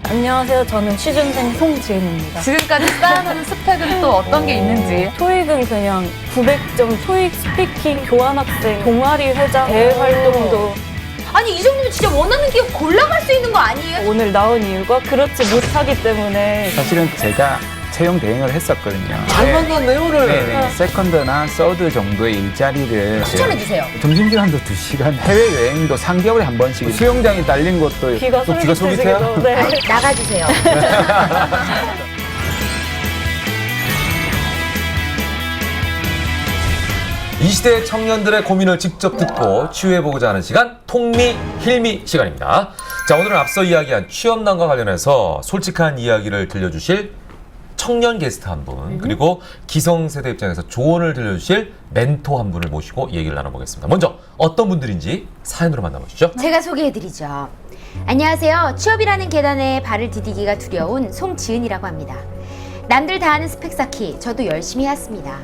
안녕하세요. 저는 취준생 송지은입니다. 지금까지 쌓아놓은 스펙은 또 어떤 게 있는지. 토익은 그냥 900점 토익 스피킹 교환학생 동아리 회장 대외 활동도 아니 이 정도면 진짜 원하는 기업 골라갈 수 있는 거 아니에요? 오늘 나온 이유가 그렇지 못하기 때문에 사실은 제가 채용 대행을 했었거든요. 잘 만났네 오늘. 네네. 세컨드나 서드 정도의 일자리를 추천해 주세요. 점심시간도 2시간, 해외여행도 3개월에 한 번씩, 수영장이 딸린 것도 귀가 또 귀가 솔깃해요? 솔깃해지기도 네. 나가주세요. 이 시대의 청년들의 고민을 직접 듣고 치유해보고자 하는 시간, 통미 힐미 시간입니다. 자, 오늘은 앞서 이야기한 취업난과 관련해서 솔직한 이야기를 들려주실 청년 게스트 한 분, 그리고 기성세대 입장에서 조언을 들려주실 멘토 한 분을 모시고 얘기를 나눠보겠습니다. 먼저 어떤 분들인지 사연으로 만나보시죠. 제가 소개해드리죠. 안녕하세요. 취업이라는 계단에 발을 디디기가 두려운 송지은이라고 합니다. 남들 다 하는 스펙 쌓기 저도 열심히 해왔습니다.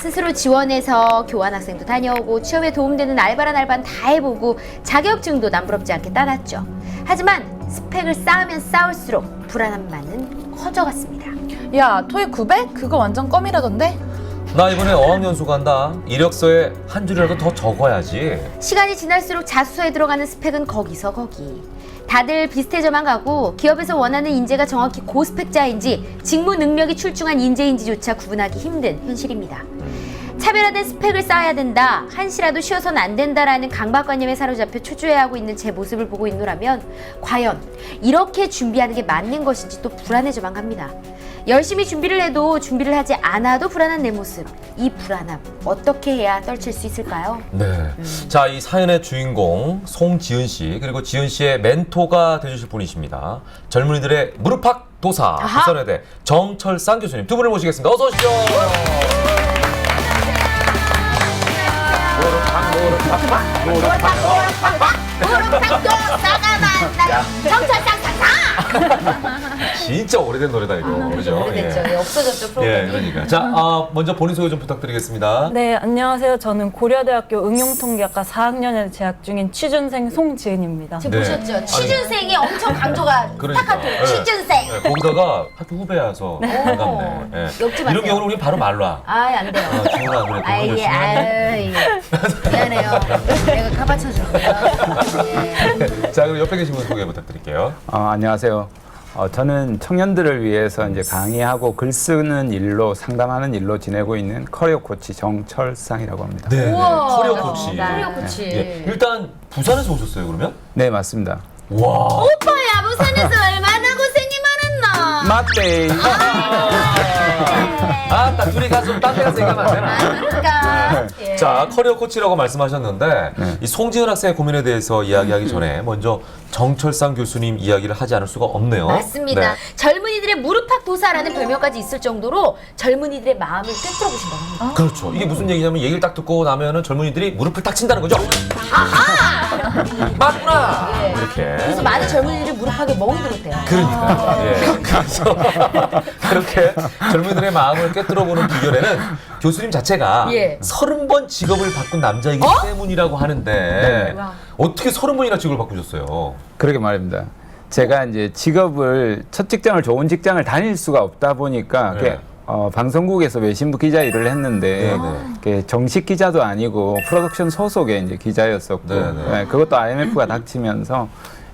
스스로 지원해서 교환학생도 다녀오고 취업에 도움되는 알바란 알바는 다 해보고 자격증도 남부럽지 않게 따놨죠. 하지만 스펙을 쌓으면 쌓을수록 불안함만은 커져갔습니다. 야, 토익 900? 그거 완전 껌이라던데? 나 이번에 어학연수 간다. 이력서에 한 줄이라도 더 적어야지. 시간이 지날수록 자소서에 들어가는 스펙은 거기서 거기. 다들 비슷해져만 가고 기업에서 원하는 인재가 정확히 고스펙자인지 직무 능력이 출중한 인재인지조차 구분하기 힘든 현실입니다. 차별화된 스펙을 쌓아야 된다, 한시라도 쉬어서는 안 된다라는 강박관념에 사로잡혀 초조해하고 있는 제 모습을 보고 있노라면 과연 이렇게 준비하는 게 맞는 것인지 또 불안해져만 갑니다. 열심히 준비를 해도 준비를 하지 않아도 불안한 내 모습, 이 불안함 어떻게 해야 떨칠 수 있을까요? 네. 자, 이 사연의 주인공 송지은 씨, 그리고 지은 씨의 멘토가 되주실 분이십니다. 젊은이들의 무릎팍 도사, 부산여대 정철상 교수님 두 분을 모시겠습니다. 어서 오시죠. 무릎팍도 싸가 만나 정철상상상! 진짜 오래된 노래다 이거. 그죠? 오래됐죠. 예. 없어졌죠 프로그램이. 예, 그러니까. 자, 먼저 본인 소개 좀 부탁드리겠습니다. 네, 안녕하세요. 저는 고려대학교 응용통계학과 4학년에 재학 중인 취준생 송지은입니다. 지금 네. 보셨죠? 취준생이 엄청 강조가 그러니까. 스타카토 예. 취준생. 네, 거기다가 학교 후배여서 반갑네. 예. 욕지 이런 마세요. 경우는 우리 바로 말로 와. 아이 안 돼요. 지훈아, 그래. 공부 아이 열심히 했네. 아이 미안해요. 내가 가바쳐줄게요. 예. 자, 그럼 옆에 계신 분 소개 부탁드릴게요. 안녕하세요. 저는 청년들을 위해서 이제 강의하고 글 쓰는 일로, 상담하는 일로 지내고 있는 커리어 코치 정철상이라고 합니다. 네, 우와. 커리어 코치. 커리어 코치. 예. 일단 부산에서 오셨어요, 그러면? 네, 맞습니다. 와. 오빠야 부산에서 얼마나 고생이 많았나? 맞대. 딱 둘이 가서 좀 딴 데 가서 얘기하면 안 되나? 그러니까. 예. 자, 커리어 코치라고 말씀하셨는데 이 송지은 학생의 고민에 대해서 이야기하기 전에 먼저 정철상 교수님 이야기를 하지 않을 수가 없네요. 맞습니다. 네. 젊은이들의 무릎팍 도사라는 별명까지 있을 정도로 젊은이들의 마음을 꿰뚫어 보신다고 합니다. 그렇죠. 이게 무슨 얘기냐면 얘기를 딱 듣고 나면은 젊은이들이 무릎을 딱 친다는 거죠. 맞구나. 예. 이렇게. 그래서 많은 젊은이들이 무릎팍에 멍이 들었대요. 그러니까. 예. 그래서 그렇게 젊은이들의 마음을 꿰뚫어보는 비결에는 교수님 자체가 예. 30번 직업을 바꾼 남자이기 때문이라고 하는데 어떻게 30번이나 직업을 바꾸셨어요? 그러게 말입니다. 제가 이제 직업을, 첫 직장을 좋은 직장을 다닐 수가 없다 보니까 네. 그게, 방송국에서 외신부 기자 일을 했는데 그게 정식 기자도 아니고 프로덕션 소속의 이제 기자였었고 네, 네. 그것도 IMF가 닥치면서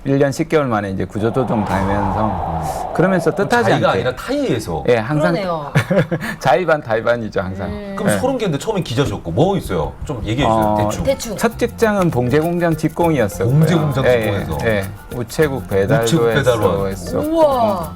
1년 10개월 만에 이제 구조조정 당하면서 그러면서 뜻하지 자의가 않게 아니라 타의에서. 예, 항상 그러네요. 자의반 타의반이죠, 항상. 그럼 네. 소름 끼는데 처음엔 기자셨고 뭐 있어요? 좀 얘기해 주세요. 대충. 대충. 첫 직장은 봉제공장 직공이었었고요. 봉제공장 직공에서. 우체국 배달도 우체국 배달로 했었고 우와.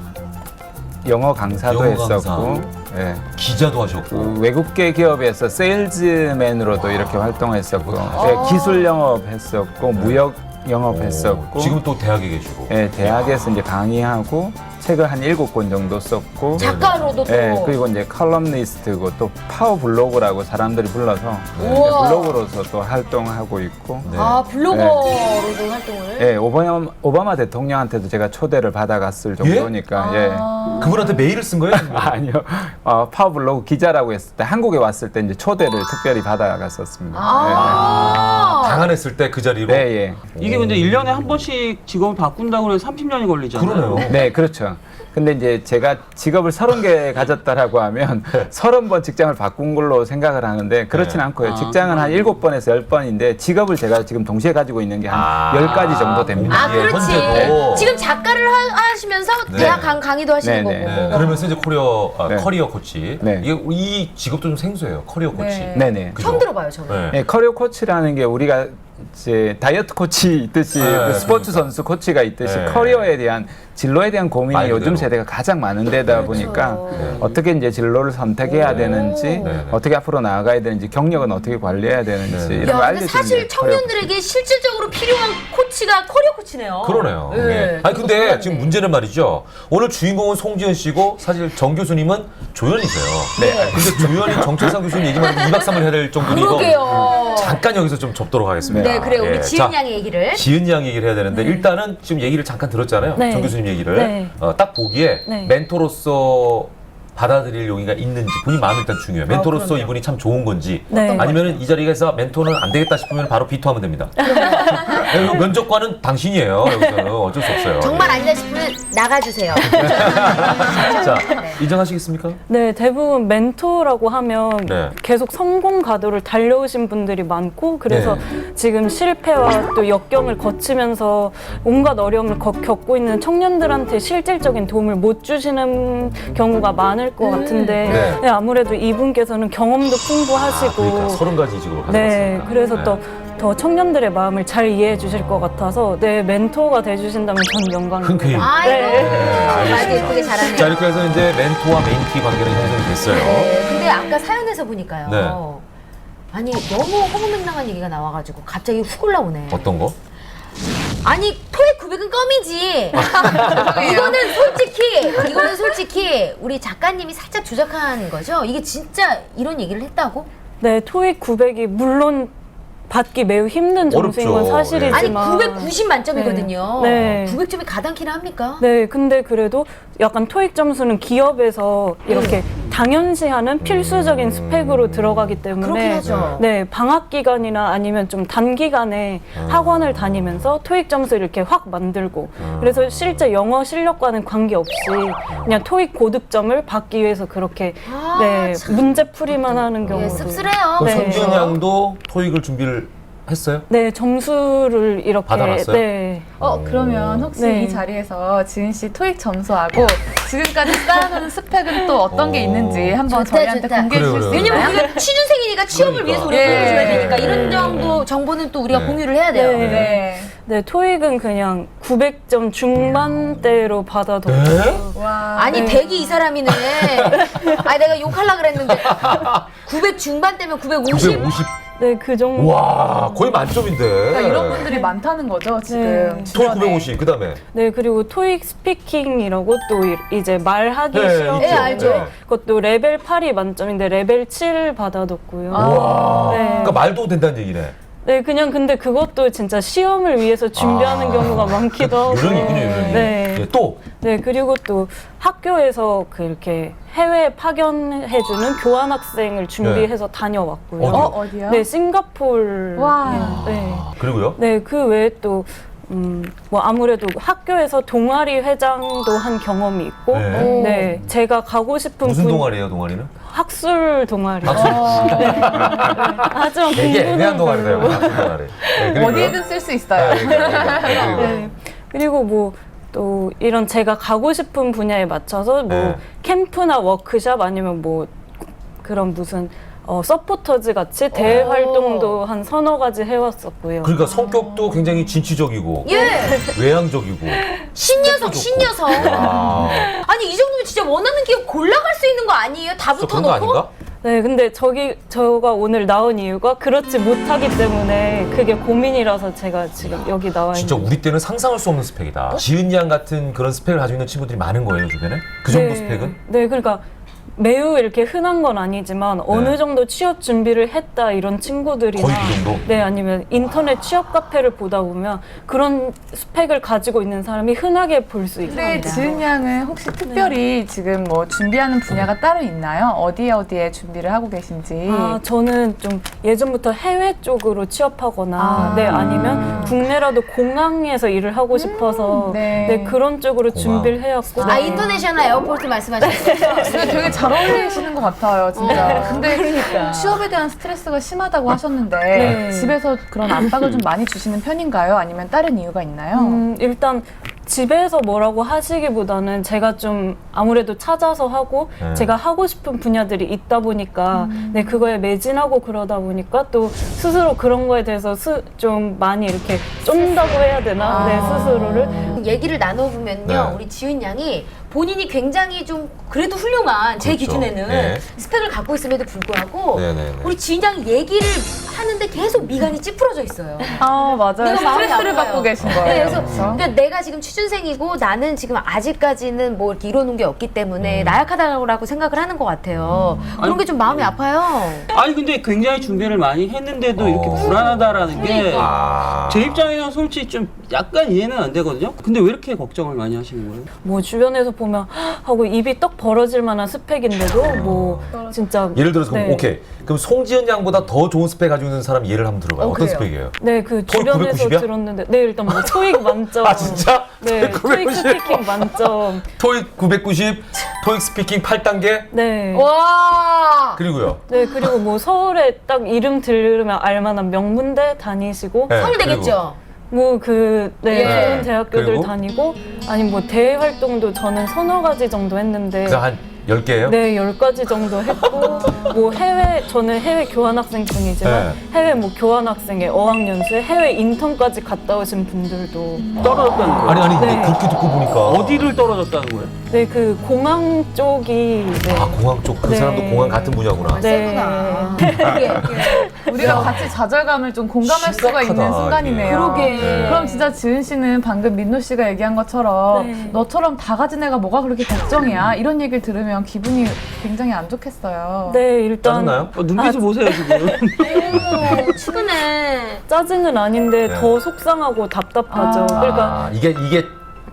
영어 강사도 영어 강사. 했었고 예. 기자도 하셨고. 그 외국계 기업에서 세일즈맨으로도 이렇게 활동했었고 예, 기술 영업했었고 무역 영업했었고 지금 또 대학에 계시고. 예, 대학에서 이제 강의하고 책을 한 7권 정도 썼고 작가로도 또. 예, 그리고 이제 컬럼니스트고 또 파워 블로그라고 사람들이 불러서 우와. 블로그로서 또 활동하고 있고 네. 아 블로거로도 활동을. 예, 오바마 대통령한테도 제가 초대를 받아갔을 정도니까 예. 그분한테 메일을 쓴 거예요? 아니요. 파워블로그 기자라고 했을 때 한국에 왔을 때 이제 초대를 특별히 받아갔었습니다. 아. 장안했을 때 그 자리로. 네, 예. 이게 근데 1년에 한 번씩 직업을 바꾼다고 해서 30년이 걸리잖아요. 그러네요. 네, 그렇죠. 근데 이제 제가 직업을 30개 가졌다라고 하면 30번 직장을 바꾼 걸로 생각을 하는데 그렇진 네. 않고요. 직장은 한 7번에서 10번인데 직업을 제가 지금 동시에 가지고 있는 게 한 10가지 정도 됩니다. 아, 예, 그렇지. 현재도. 지금 작가를 하시면서 네. 대학 강의도 하시는 네, 네. 거고. 네, 그러면서 이제 네. 커리어 코치. 네. 이게 이 직업도 좀 생소해요. 커리어 코치. 네. 네네. 그죠? 처음 들어봐요, 저는. 네. 네, 커리어 코치라는 게 우리가 이제 다이어트 코치 있듯이 네, 스포츠 그러니까. 선수 코치가 있듯이 네. 커리어에 대한 진로에 대한 고민이 말 요즘 그대로. 세대가 가장 많은 데다 보니까 네. 어떻게 이제 진로를 선택해야 되는지 네, 네. 어떻게 앞으로 나아가야 되는지 경력은 어떻게 관리해야 되는지 네. 이런 걸 야, 근데 알려주는 사실 게 청년들에게 실질적으로 필요한 코치가 커리어 코치네요. 그러네요. 네. 네. 아니 근데 지금 문제는 말이죠. 오늘 주인공은 송지은 씨고 사실 정 교수님은 조연이세요. 네. 근데 조연이 정철상 교수님 얘기만 해도 2박 3일 해야 될 정도니 이거 그러게요. 잠깐 여기서 좀 접도록 하겠습니다. 네, 그래요. 우리 예. 지은 자, 양의 얘기를. 지은 양 얘기를 해야 되는데 일단은 지금 얘기를 잠깐 들었잖아요. 네. 정 교수님 얘기를. 네. 딱 보기에 네. 멘토로서 받아들일 용의가 있는지 본인 마음이 일단 중요해요. 멘토로서 그럼요. 이분이 참 좋은 건지 네. 아니면은 이 자리에서 멘토는 안 되겠다 싶으면 바로 비토하면 됩니다. 네, 이거 면접관은 당신이에요. 여기서는 어쩔 수 없어요. 정말 예. 아니다 싶으면 나가주세요. 자, 네. 인정하시겠습니까? 네, 대부분 멘토라고 하면 네. 계속 성공 가도를 달려오신 분들이 많고 그래서 지금 실패와 또 역경을 거치면서 온갖 어려움을 겪고 있는 청년들한테 실질적인 도움을 못 주시는 경우가 많을 것 같은데 네. 네, 아무래도 이분께서는 경험도 풍부하시고 그러니까 30가지 직업을 가져갔습니다. 네, 그래서 더 청년들의 마음을 잘 이해해 주실 것 같아서 네, 멘토가 돼 주신다면 전 영광입니다. 흔쾌히. 아이고, 알겠습니다. 말도 예쁘게 잘하네요. 자, 이렇게 해서 이제 멘토와 메인티 관계는 형성이 됐어요. 네, 근데 아까 사연에서 보니까요. 네. 아니, 너무 허무맹랑한 얘기가 나와가지고 갑자기 훅 올라오네. 어떤 거? 아니, 토익 900은 껌이지. 이거는 솔직히 우리 작가님이 살짝 조작한 거죠? 이게 진짜 이런 얘기를 했다고? 네, 토익 900이 물론 받기 매우 힘든 점수인 건 어렵죠. 아니, 사실이지만 990 만점이거든요. 네. 900점이 가당키나 합니까? 네, 근데 그래도 약간 토익 점수는 기업에서 이렇게 당연시하는 필수적인 스펙으로 들어가기 때문에 그렇긴 하죠. 네, 방학 기간이나 아니면 좀 단기간에 학원을 다니면서 토익 점수를 이렇게 확 만들고 그래서 실제 영어 실력과는 관계없이 그냥 토익 고득점을 받기 위해서 그렇게 아, 네, 참. 문제 풀이만 하는 경우도 예, 씁쓸해요. 그럼 네. 손지은 양도 토익을 준비를 했어요? 네, 점수를 이렇게 받아놨어요? 네. 그러면 혹시 네. 이 자리에서 지은 씨 토익 점수하고 지금까지 쌓아놓은 스펙은 또 어떤 게 있는지 한번 좋다, 저희한테 좋다. 공개해 주실 그래요, 수 그래요. 있나요? 왜냐면 우리가 취준생이니까 취업을 그러니까. 위해서 우리가 예. 보여줘야 되니까 이런 네. 정도 정보는 또 우리가 네. 공유를 해야 돼요. 네. 네. 네, 토익은 그냥 900점 중반대로 받아도 와. 아니 네. 100이 이 사람이네. 아니 내가 욕하려고 그랬는데 900 중반대면 950? 950. 네, 그 정도. 와, 거의 만점인데. 그러니까 이런 분들이 많다는 거죠 지금. 네. 토익 주변에. 950. 그다음에 네, 그리고 토익 스피킹이라고 또 이제 말하기 네, 시험. 네, 알죠. 네. 그것도 레벨 8이 만점인데 레벨 7 받아뒀고요. 와. 네. 그러니까 말도 된다는 얘기네. 네, 그냥 근데 그것도 진짜 시험을 위해서 준비하는 경우가 많기도 하고. 요령이군요, 요령이. 네. 예, 또 네, 그리고 또 학교에서 그렇게 해외 파견해주는 교환학생을 준비해서 다녀왔고요. 어디요? 어디요? 네, 싱가폴. 와. 네. 그리고요? 네, 그 외에 또, 뭐 아무래도 학교에서 동아리 회장도 한 경험이 있고, 네. 네, 제가 가고 싶은 무슨 동아리예요, 동아리는? 학술 동아리. 학술. 하지만 되게 애매한 공부는 동아리다, 별로. 학술 동아리. 네, 그리고요? 어디에든 쓸 수 있어요. 그리고 네. 그리고 뭐, 또 이런 제가 가고 싶은 분야에 맞춰서 뭐 네. 캠프나 워크숍 아니면 뭐 그런 무슨 서포터즈 같이 대외 오. 활동도 한 서너 가지 해왔었고요. 그러니까 성격도 굉장히 진취적이고 예. 외향적이고 신녀석. 와. 아니 이 정도면 진짜 원하는 기업 골라갈 수 있는 거 아니에요? 다 그래서 그런 거 붙어놓고? 아닌가? 네, 근데 저가 오늘 나온 이유가 그렇지 못하기 때문에 그게 고민이라서 제가 지금 여기 나와 진짜 있는. 우리 때는 상상할 수 없는 스펙이다. 지은 양 같은 그런 스펙을 가지고 있는 친구들이 많은 거예요, 주변에? 그 정도 네. 스펙은? 네, 그러니까 매우 이렇게 흔한 건 아니지만 어느 정도 취업 준비를 했다 이런 친구들이나 거의 그 정도? 네, 아니면 인터넷 취업 카페를 보다 보면 그런 스펙을 가지고 있는 사람이 흔하게 볼 수 근데 있습니다. 지은 양은 혹시 특별히 지금 뭐 준비하는 분야가 따로 있나요? 어디에 준비를 하고 계신지. 아, 저는 좀 예전부터 해외 쪽으로 취업하거나 네, 아니면 국내라도 공항에서 일을 하고 싶어서 네. 네, 그런 쪽으로 공항. 준비를 해왔고 아, 인터내셔널 에어포트 말씀하시는 거죠? 근데 되게 잘 어울리시는 것 같아요, 진짜. 근데 취업에 대한 스트레스가 심하다고 하셨는데 네. 집에서 그런 압박을 좀 많이 주시는 편인가요? 아니면 다른 이유가 있나요? 일단 집에서 뭐라고 하시기보다는 제가 좀 아무래도 찾아서 하고 제가 하고 싶은 분야들이 있다 보니까 네, 그거에 매진하고 그러다 보니까 또 스스로 그런 거에 대해서 좀 많이 이렇게 쫀다고 해야 되나? 네, 스스로를. 얘기를 나눠보면요, 네. 우리 지은 양이 본인이 굉장히 좀 그래도 훌륭한 제 그렇죠. 기준에는 네. 스펙을 갖고 있음에도 불구하고 네네네. 우리 지은 양이 얘기를 하는데 계속 미간이 찌푸러져 있어요. 아, 맞아요. 내가 마음이 스트레스를 아파요. 받고 계신 거예요. 네, 그래서 그렇죠? 그러니까 내가 지금 취준생이고 나는 지금 아직까지는 뭐 이렇게 이뤄놓은 게 없기 때문에 나약하다고 생각을 하는 것 같아요. 그런 게 좀 마음이 아파요. 아니 근데 굉장히 준비를 많이 했는데도 이렇게 불안하다라는 게 제 입장에서는 솔직히 좀 약간 이해는 안 되거든요. 근데 왜 이렇게 걱정을 많이 하시는 거예요? 뭐 주변에서 보면 하고 입이 떡 벌어질 만한 스펙인데도 뭐 진짜 예를 들어서 그럼 네. 오케이. 그럼 송지은 양보다 더 좋은 스펙 가지고 있는 사람 예를 한번 들어봐요. 어떤 그래요? 스펙이에요? 네, 그 토익 주변에서 990이야? 들었는데 네, 일단 뭐 토익 만점. 아 진짜? 네, 토익 990? 스피킹 만점. 토익 990, 토익 스피킹 8단계, 네. 와. 그리고요. 네, 그리고 뭐 서울에 딱 이름 들으면 알만한 명문대 다니시고 네, 서울 되겠죠? 뭐 그 네, 예. 좋은 대학교들 그리고? 다니고 아니 뭐 대외 활동도 저는 서너 가지 정도 했는데 그래서 한 10개예요? 네, 10가지 정도 했고 뭐 저는 해외 교환학생 중이지만 해외 뭐 교환학생의 어학연수에 해외 인턴까지 갔다 오신 분들도 떨어졌다는 거예요? 아니 근데 네. 그렇게 듣고 보니까 어디를 떨어졌다는 거예요? 네, 그 공항 쪽이 네. 아 공항 쪽 그 네. 사람도 공항 같은 분야구나. 네. 우리가 같이 좌절감을 좀 공감할 수가 있는 심각하다, 순간이네요. 그러게. 네. 그럼 진짜 지은 씨는 방금 민노 씨가 얘기한 것처럼 네. 너처럼 다 가진 애가 뭐가 그렇게 걱정이야? 이런 얘기를 들으면 기분이 굉장히 안 좋겠어요. 네, 일단 짜증나요? 눈빛을 보세요 지금. 출근해. 짜증은 아닌데 네. 더 속상하고 답답하죠. 그러니까 아, 이게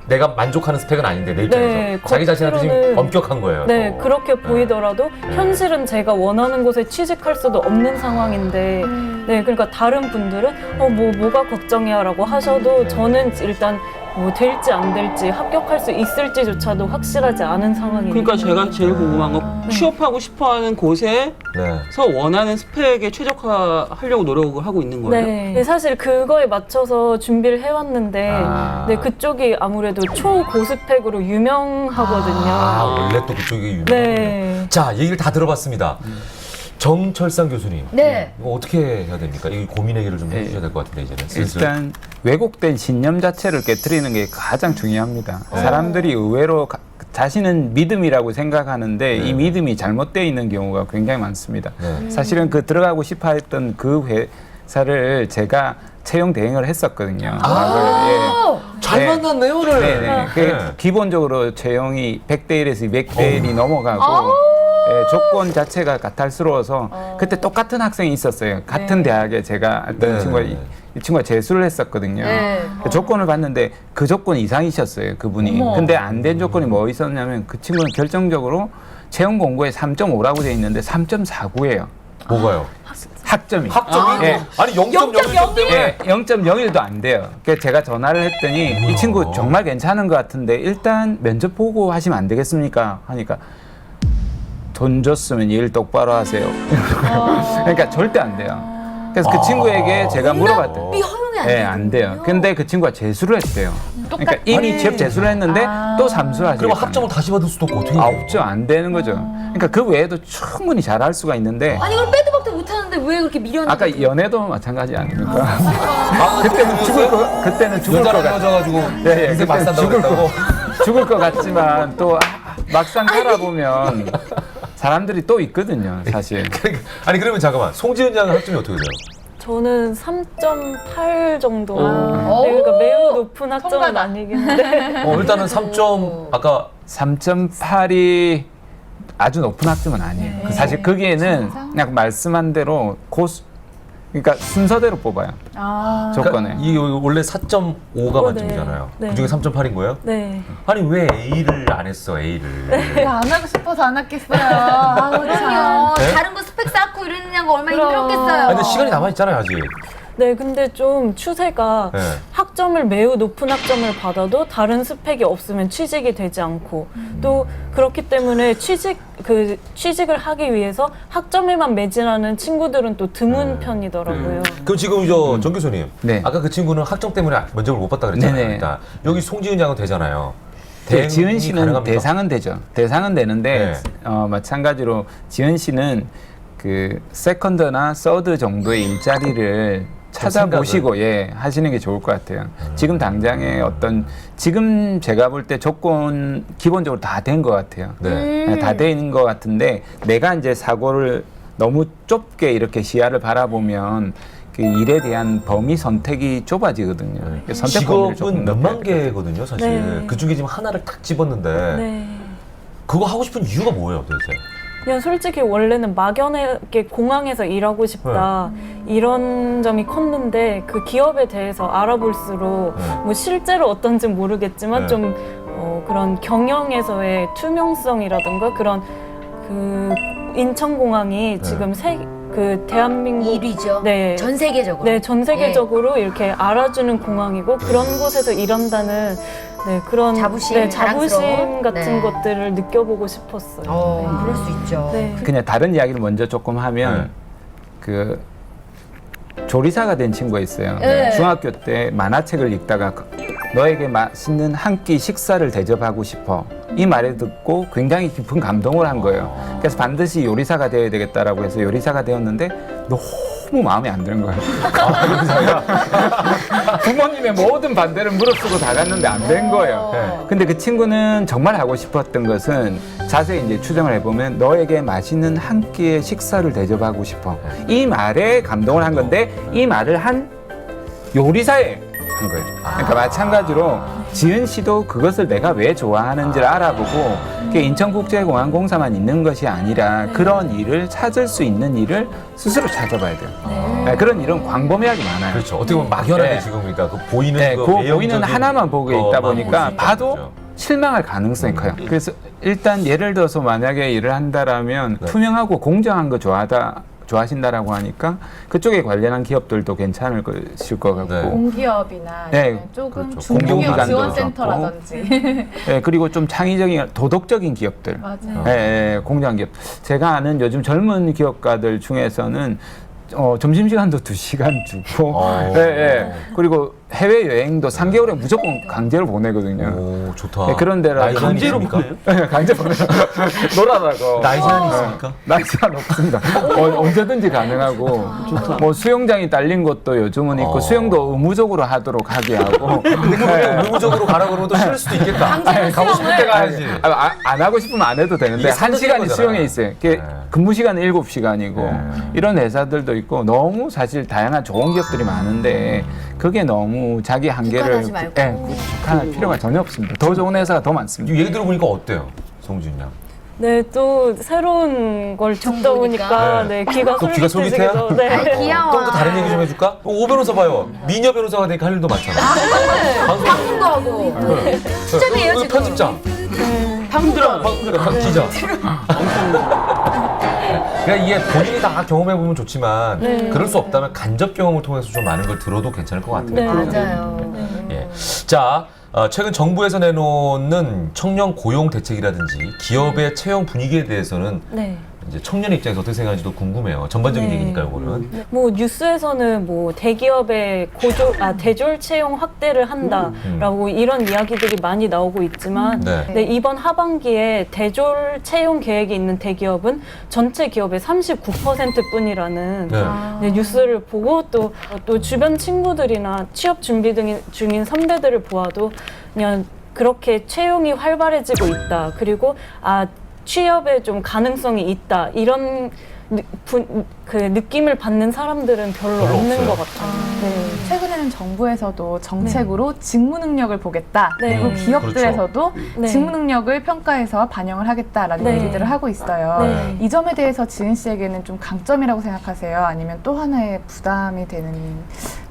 내가 만족하는 스펙은 아닌데 내 입장에서 네, 자기 자신한테 지금 겉으로는- 엄격한 거예요. 네, 또. 그렇게 보이더라도 네. 현실은 제가 원하는 곳에 취직할 수도 없는 상황인데, 네, 그러니까 다른 분들은 뭐가 걱정이야라고 하셔도 저는 일단 뭐 될지 안 될지 합격할 수 있을지조차도 확실하지 않은 상황이니까. 그러니까 제가 제일 궁금한 건 취업하고 싶어하는 곳에서 네. 원하는 스펙에 최적화하려고 노력을 하고 있는 거예요. 네, 사실 그거에 맞춰서 준비를 해왔는데, 아. 네, 그쪽이 아무래도 초고스펙으로 유명하거든요. 아 원래 또 그쪽이 유명. 네. 자 얘기를 다 들어봤습니다. 정철상 교수님. 네. 이거 어떻게 해야 됩니까? 이 고민 해결을 좀 해주셔야 될 것 같은데 이제는 슬슬. 일단 왜곡된 신념 자체를 깨뜨리는 게 가장 중요합니다. 사람들이 의외로 자신은 믿음이라고 생각하는데 이 믿음이 잘못되어 있는 경우가 굉장히 많습니다. 네. 사실은 그 들어가고 싶어 했던 그 회사를 제가 채용 대행을 했었거든요. 과거에. 잘 네. 만났네요 오늘. 네네. 네. 기본적으로 채용이 100대 1에서 200대 1이 넘어가고 조건 자체가 까탈스러워서 그때 똑같은 학생이 있었어요. 같은 대학에 제가 네. 이 친구가 재수를 했었거든요. 네. 그 조건을 봤는데 그 조건 이상이셨어요. 그분이. 어머. 근데 안 된 조건이 뭐 있었냐면 그 친구는 결정적으로 채용 공고에 3.5라고 돼 있는데 3.49예요. 뭐가요? 학점이. 학점이? 예. 아니 0.01점 때문에. 예, 0.01도 안 돼요. 그래서 제가 전화를 했더니 이 친구 정말 괜찮은 것 같은데 일단 면접 보고 하시면 안 되겠습니까? 하니까 돈 줬으면 일 똑바로 하세요. 그러니까 절대 안 돼요. 그래서 그 친구에게 제가 물어봤더니 비 허용이 안 네, 되는군요. 안 돼요. 근데 그 친구가 재수를 했대요. 그러니까 똑같이. 이미 취업 재수를 했는데 또 삼수를 하시고 그리고 학점을 다시 받을 수도 없고 어떻게? 없죠. 안 되는 거죠. 그러니까 그 외에도 충분히 잘할 수가 있는데 아니 이걸 빼도 박도 못하는데 왜 그렇게 미련이? 아까 연애도 마찬가지 아닙니까? 그때는 죽을 것 여자랑 같. 헤어져가지고 예, 예, 인생 그때 맞산다고 죽을 했다고. 죽을 것 같지만 또 막상 살아보면 사람들이 또 있거든요, 사실. 아니 그러면 잠깐만 송지은 양은 학점이 어떻게 돼요? 저는 3.8 정도. 아. 네, 그러니까 매우 높은 학점은 통과다. 아니긴 한데. 일단은 3점 아까 3.8이 아주 높은 학점은 아니에요. 네. 사실 거기에는 진짜? 그냥 말씀한 대로 그러니까 순서대로 뽑아요. 아. 조건을. 그러니까 이 원래 4.5가 만점이잖아요. 네. 그중에 3.8인 거예요? 네. 아니 왜 A를 안 했어 A를? 안 하고 싶어서 안 했겠어요. 아우, 참. 그럼요. 네? 다른 거 스펙 쌓고 이러느냐고 얼마나 그럼. 힘들었겠어요. 아, 근데 시간이 남아 있잖아요 아직. 네, 근데 좀 추세가 네. 학점을 매우 높은 학점을 받아도 다른 스펙이 없으면 취직이 되지 않고 또 그렇기 때문에 취직을 하기 위해서 학점에만 매진하는 친구들은 또 드문 편이더라고요. 그럼 지금 정 교수님, 네. 아까 그 친구는 학점 때문에 면접을 못 봤다 그랬잖아요. 네네. 일단 여기 송지은 양은 되잖아요. 네, 지은 대응이 씨는 가능합니까? 대상은 되죠. 대상은 되는데 네. 마찬가지로 지은 씨는 그 세컨드나 서드 정도의 일자리를 찾아보시고 예 하시는 게 좋을 것 같아요. 지금 당장의 지금 제가 볼 때 조건 기본적으로 다 된 것 같아요. 네. 다 돼 있는 것 같은데 내가 이제 사고를 너무 좁게 이렇게 시야를 바라보면 그 일에 대한 범위 선택이 좁아지거든요. 선택 범위를 조금 직업은 몇만 넓혀야 돼요. 개거든요, 사실. 네. 그 중에 지금 하나를 딱 집었는데 네. 그거 하고 싶은 이유가 뭐예요, 도대체? 그냥 솔직히 원래는 막연하게 공항에서 일하고 싶다 이런 점이 컸는데 그 기업에 대해서 알아볼수록 네. 뭐 실제로 어떤지 모르겠지만 네. 좀 그런 경영에서의 투명성이라든가 그런 그 인천공항이 지금 그 대한민국 1위죠. 네. 전 세계적으로. 네, 전 세계적으로 이렇게 알아주는 공항이고 그런 곳에서 일한다는 그런 자부심, 자부심 자랑스러움? 같은 네. 것들을 느껴보고 싶었어요. 그럴 수 있죠. 네. 그냥 다른 이야기를 먼저 조금 하면 네. 그 조리사가 된 친구가 있어요. 네. 중학교 때 만화책을 읽다가 너에게 맛있는 한 끼 식사를 대접하고 싶어. 이 말을 듣고 굉장히 깊은 감동을 한 거예요. 그래서 반드시 요리사가 되어야 되겠다라고 해서 요리사가 되었는데 너무 마음에 안 드는 거예요. 부모님의 모든 반대를 무릅쓰고 다 갔는데 안 된 거예요. 근데 그 친구는 정말 하고 싶었던 것은 자세히 이제 추정을 해보면 너에게 맛있는 한 끼의 식사를 대접하고 싶어. 이 말에 감동을 한 건데 이 말을 한 요리사에 한 거예요. 그러니까 마찬가지로 지은 씨도 그것을 내가 왜 좋아하는지를 알아보고 그게 인천국제공항공사만 있는 것이 아니라 그런 일을 찾을 수 있는 일을 스스로 찾아봐야 돼요. 네, 그런 일은 광범위하게 많아요. 그렇죠. 어떻게 보면 막연하게 네. 지금 그러니까 그 보이는 네, 그 그 외형적인 보이는 하나만 보고 있다 것만 보니까 볼수 있다, 봐도 그렇죠. 실망할 가능성이 커요. 그래서 일단 예를 들어서 만약에 일을 한다라면 네. 투명하고 공정한 거 좋아하신다라고 하니까 그쪽에 관련한 기업들도 괜찮을 것일 것 같고 네. 공기업이나 네. 아니면 조금 그렇죠. 중소기업 공공기관도 지원센터라든지 예, 그리고 좀 창의적인 도덕적인 기업들 맞아요. 예, 공정한 기업. 제가 아는 요즘 젊은 기업가들 중에서는 점심시간도 2시간 주고, 그리고 해외여행도 3개월에 무조건 강제로 보내거든요. 오, 좋다. 네, 그런 데라 나이 제한이 강제로 있습니까? 보내요? 강제 보내요. 놀아라고. 나이 제한이 있습니까? 나이 제한 없습니다. 언제든지 가능하고, 뭐 수영장이 딸린 곳도 요즘은 있고, 수영도 의무적으로 하도록 하게 하고. 근데 그게 의무적으로 가라 그러면 또 싫을 수도 있겠다. 강제로 가고 싶을 때 수영을. 가야지. 안 하고 싶으면 안 해도 되는데 이게 한 시간이 상대적인 수용해 거잖아. 있어요. 그게 네. 근무 시간은 7시간이고 네. 이런 회사들도 있고 너무 사실 다양한 좋은 기업들이 많은데 그게 너무 자기 한계를 국한하지 말고. 국한할 필요가 전혀 없습니다. 더 좋은 회사가 더 많습니다. 얘기 들어보니까 어때요, 송지은 양? 네, 또 새로운 걸 듣다 보니까 네. 귀가 또 귀가 솔깃해지기도. 솔깃해요? 네. 아이, 귀여워. 좀 더 다른 얘기 좀 해줄까? 오 변호사 봐요. 미녀 변호사가 되니까 할 일도 많잖아. 방송도 하고. 수첩이에요, 여기 지금. 편집장. 힘들어. 그러니까 기자. 그러니까 이게 본인이 다 경험해보면 좋지만 그럴 수 없다면 간접 경험을 통해서 좀 많은 걸 들어도 괜찮을 것 같아요. 네. 맞아요. 예. 자, 최근 정부에서 내놓는 청년 고용 대책이라든지 기업의 채용 분위기에 대해서는 네. 이제 청년 입장에서 어떻게 생각하는지도 궁금해요. 전반적인 네. 얘기니까요, 이거는. 뭐 뉴스에서는 뭐 대기업의 대졸 채용 확대를 한다라고 이런 이야기들이 많이 나오고 있지만 네. 네, 이번 하반기에 대졸 채용 계획이 있는 대기업은 전체 기업의 39%뿐이라는 네. 네, 뉴스를 보고 또 주변 친구들이나 취업 준비 중인 선배들을 보아도 그냥 그렇게 채용이 활발해지고 있다. 그리고 취업에 좀 가능성이 있다. 이런 그 느낌을 받는 사람들은 별로 별로 없는 없어요. 것 같아요. 네. 최근에는 최근 정부에서도 정책으로 직무 능력을 보겠다. 네. 그리고 기업들에서도 네. 직무 능력을 평가해서 반영을 하겠다라는 네. 얘기들을 하고 있어요. 네. 이 점에 대해서 지은 씨에게는 좀 강점이라고 생각하세요? 아니면 또 하나의 부담이 되는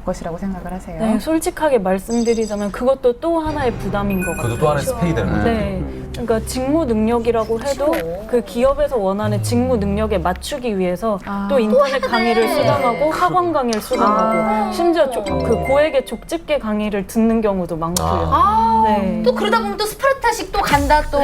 것이라고 생각을 하세요? 네, 솔직하게 말씀드리자면 그것도 또 하나의 부담인 것 같아요. 그것도 또 하나의 스펙이 되는 거죠. 네, 그러니까 직무 능력이라고 해도 그 기업에서 원하는 직무 능력에 맞추기 위해서 또 인터넷 강의를 수강하고 학원 강의를 수강하고 심지어 그 고액의 족집게 강의를 듣는 경우도 많고요. 네. 또 그러다 보면 또 스파르타식 또 간다 또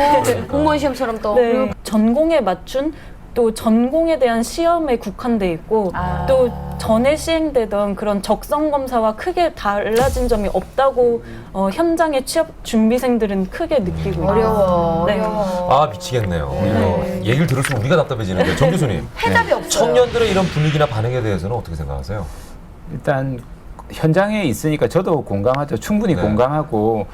공무원 시험처럼 또. 네. 그리고 전공에 맞춘 또 전공에 대한 시험에 국한돼 있고 또 전에 시행되던 그런 적성 검사와 크게 달라진 점이 없다고 현장의 취업 준비생들은 크게 느끼고 어려워. 네. 아 미치겠네요. 이거 얘기를 들을수록 우리가 답답해지는데 정 교수님 해답이 없어요. 청년들의 이런 분위기나 반응에 대해서는 어떻게 생각하세요? 일단 현장에 있으니까 저도 공감하죠. 충분히 네. 공감하고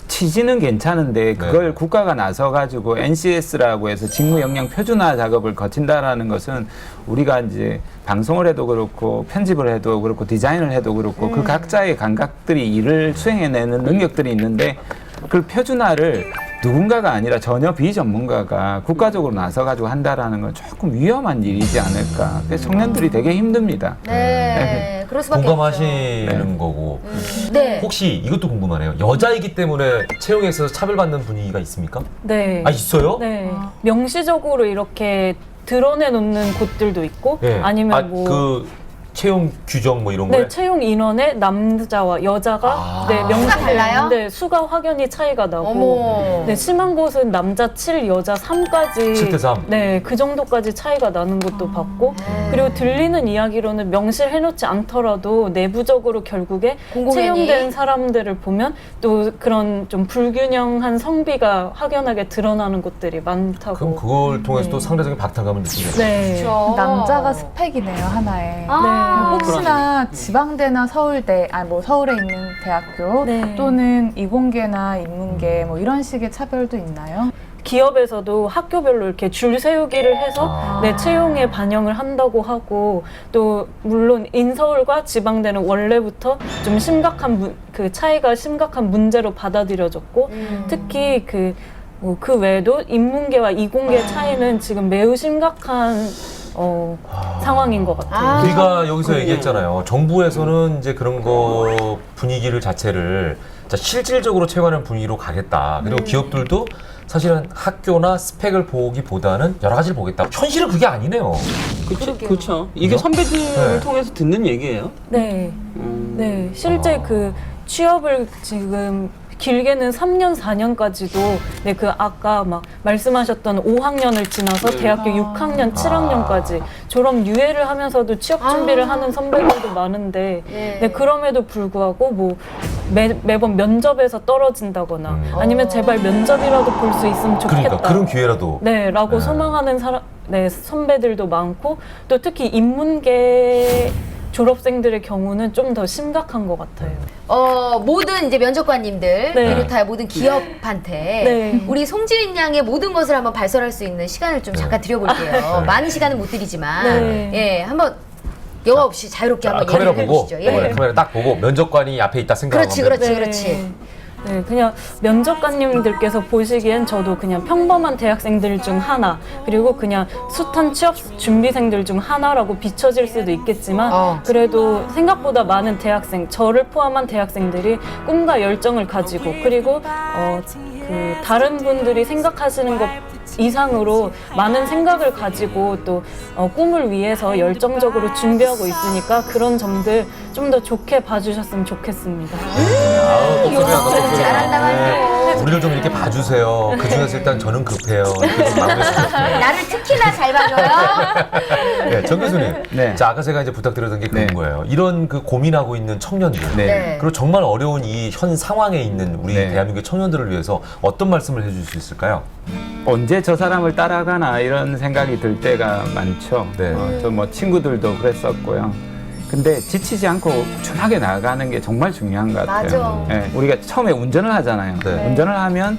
취지는 괜찮은데 그걸 네. 국가가 나서 가지고 NCS라고 해서 직무 역량 표준화 작업을 거친다라는 것은 우리가 이제 방송을 해도 그렇고 편집을 해도 그렇고 디자인을 해도 그렇고 그 각자의 감각들이 일을 수행해내는 능력들이 있는데 그걸 표준화를 누군가가 아니라 전혀 비전문가가 국가적으로 나서 가지고 한다라는 건 조금 위험한 일이지 않을까. 그래서 청년들이 되게 힘듭니다. 네. 그럴 수밖에 공감하시는 거고 없죠. 네. 혹시 이것도 궁금하네요. 여자이기 때문에 채용에 있어서 차별받는 분위기가 있습니까? 네. 아 있어요? 네. 명시적으로 이렇게 드러내 놓는 곳들도 있고 네. 아니면 뭐 그 채용 규정 뭐 이런 네, 거에 채용 인원에 남자와 여자가 네, 수가 달라요? 네, 수가 확연히 차이가 나고 어머. 네, 심한 곳은 남자 7, 여자 3까지 7대 3. 네, 그 정도까지 차이가 나는 것도 봤고 그리고 들리는 이야기로는 명시해 놓지 않더라도 내부적으로 결국에 공공연히? 채용된 사람들을 보면 또 그런 좀 불균형한 성비가 확연하게 드러나는 곳들이 많다고. 그럼 그걸 통해서 또 상대적인 박탈감을 느끼겠네요. 네. 그렇죠. 남자가 스펙이네요, 하나에. 아. 혹시나 지방대나 서울대, 아니 뭐 서울에 있는 대학교 네. 또는 이공계나 인문계 뭐 이런 식의 차별도 있나요? 기업에서도 학교별로 이렇게 줄 세우기를 해서 네, 채용에 반영을 한다고 하고 또 물론 인서울과 지방대는 원래부터 좀 심각한 그 차이가 심각한 문제로 받아들여졌고 특히 그 외에도 인문계와 이공계 차이는 지금 매우 심각한 상황인 것 같아요. 우리가 여기서 얘기했잖아요. 정부에서는 이제 그런 거 분위기를 자체를 실질적으로 채용하는 분위기로 가겠다. 그리고 기업들도 사실은 학교나 스펙을 보기보다는 여러 가지를 보겠다. 현실은 그게 아니네요. 그렇죠. 이게 선배들을 네. 통해서 듣는 얘기예요. 네. 네. 실제 그 취업을 지금 길게는 3년, 4년까지도 네, 그 아까 막 말씀하셨던 5학년을 지나서 대학교 6학년, 7학년까지 졸업 유예를 하면서도 취업 준비를 하는 선배들도 많은데 네, 그럼에도 불구하고 뭐 매번 면접에서 떨어진다거나 아니면 제발 면접이라도 볼 수 있으면 좋겠다. 그러니까 그런 기회라도. 네, 라고 소망하는 네, 선배들도 많고 또 특히 인문계 졸업생들의 경우는 좀 더 심각한 것 같아요. 모든 이제 면접관님들 네. 비롯하여 모든 기업한테 네. 우리 송지은 양의 모든 것을 한번 발설할 수 있는 시간을 좀 잠깐 드려볼게요. 많은 시간은 못 드리지만 네. 예, 한번 영화 없이 자유롭게 한번 카메라 얘기를 보고 해주시죠. 예. 카메라 딱 보고 면접관이 앞에 있다 생각하면 그렇지, 네. 그렇지. 네, 그냥 면접관님들께서 보시기엔 저도 그냥 평범한 대학생들 중 하나, 그리고 그냥 숱한 취업 준비생들 중 하나라고 비춰질 수도 있겠지만, 그래도 생각보다 많은 대학생, 저를 포함한 대학생들이 꿈과 열정을 가지고, 그리고 그 다른 분들이 생각하시는 것 이상으로 많은 생각을 가지고 또 꿈을 위해서 열정적으로 준비하고 있으니까 그런 점들 좀 더 좋게 봐주셨으면 좋겠습니다. 잘한다 말이에요. 우리를 좀 이렇게 봐주세요. 그 중에서 일단 저는 급해요. 이렇게 좀 마무리했으면 나를 특히나 잘 봐줘요. 네, 정 교수님. 네. 자, 아까 제가 이제 부탁드렸던 게 그런 네. 거예요. 이런 그 고민하고 있는 청년들. 네. 그리고 정말 어려운 이 현 상황에 있는 우리 네. 대한민국 청년들을 위해서 어떤 말씀을 해줄 수 있을까요? 언제 저 사람을 따라가나 이런 생각이 들 때가 많죠. 네. 저 뭐 친구들도 그랬었고요. 근데 지치지 않고 꾸준하게 나아가는 게 정말 중요한 것 같아요. 맞아. 예, 우리가 처음에 운전을 하잖아요. 네. 운전을 하면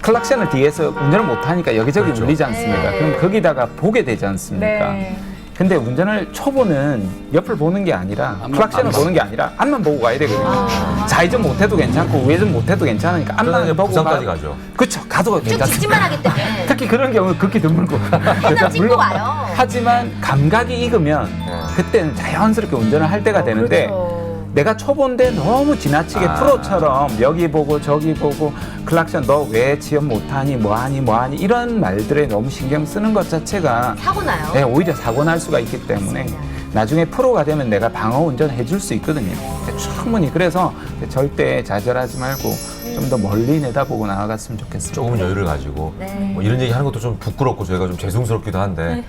클락션을 뒤에서 운전을 못하니까 여기저기 그렇죠. 울리지 않습니까? 네. 그럼 거기다가 보게 되지 않습니까? 네. 근데 운전을 초보는 옆을 보는 게 아니라 클락션을 보는 게 아니라 앞만 보고 가야 되거든요. 좌회전 못해도 괜찮고 우회전 못해도 괜찮으니까 그러다 앞만 이제 보고 부산까지 가죠. 그렇죠. 가도 쭉 괜찮습니다. 직진만 하기 때문에. 특히 그런 경우는 극히 드물고. 맨날 찍고 와요. 하지만 감각이 익으면 그때는 자연스럽게 운전을 할 때가 되는데 그렇죠. 내가 초보인데 너무 지나치게 프로처럼 여기 보고 저기 보고 클락션 너 왜 지연 못하니 뭐하니 이런 말들에 너무 신경 쓰는 것 자체가 사고 나요. 네, 오히려 사고 날 수가 있기 때문에 나중에 프로가 되면 내가 방어 운전 해줄 수 있거든요. 충분히 그래서 절대 좌절하지 말고 좀 더 멀리 내다보고 나아갔으면 좋겠습니다. 조금은 여유를 가지고 네. 뭐 이런 얘기 하는 것도 좀 부끄럽고 저희가 좀 죄송스럽기도 한데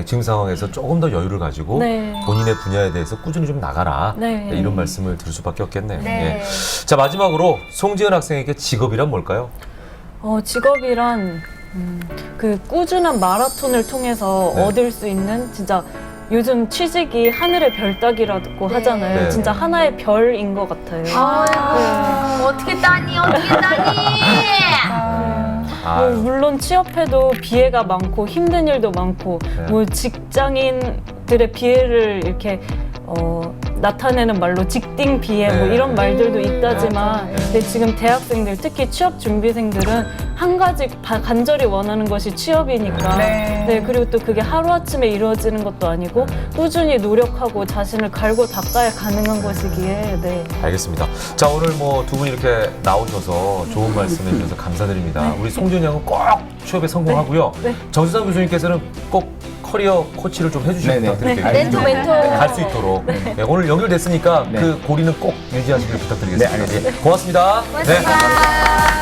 지금 상황에서 조금 더 여유를 가지고 네. 본인의 분야에 대해서 꾸준히 좀 나가라 네. 이런 말씀을 드릴 수밖에 없겠네요. 네. 예. 자 마지막으로 송지은 학생에게 직업이란 뭘까요? 직업이란 그 꾸준한 마라톤을 통해서 네. 얻을 수 있는 진짜 요즘 취직이 하늘의 별 따기라고 네. 하잖아요. 네. 진짜 하나의 별인 것 같아요. 아이고, 어떻게 따니, 어떻게 따니. 뭐 물론 취업해도 비애가 많고 힘든 일도 많고 네. 뭐 직장인들의 비애를 이렇게 나타내는 말로 직딩 비애 뭐 네. 이런 말들도 있다지만 네. 근데 지금 대학생들 특히 취업 준비생들은 한 가지 간절히 원하는 것이 취업이니까 네. 그리고 또 그게 하루아침에 이루어지는 것도 아니고 꾸준히 노력하고 자신을 갈고 닦아야 가능한 것이기에 네. 알겠습니다. 자 오늘 뭐 두 분 이렇게 나오셔서 좋은 말씀 해주셔서 감사드립니다. 우리 송지은 양은 꼭 취업에 성공하고요. 정수상 교수님께서는 꼭 커리어 코치를 좀 해주시면 네네. 부탁드릴게요. 멘토, 멘토. 갈 수 있도록. 네, 오늘 연결됐으니까 네. 그 고리는 꼭 유지하시길 부탁드리겠습니다. 네, 알겠습니다. 고맙습니다. 고맙습니다.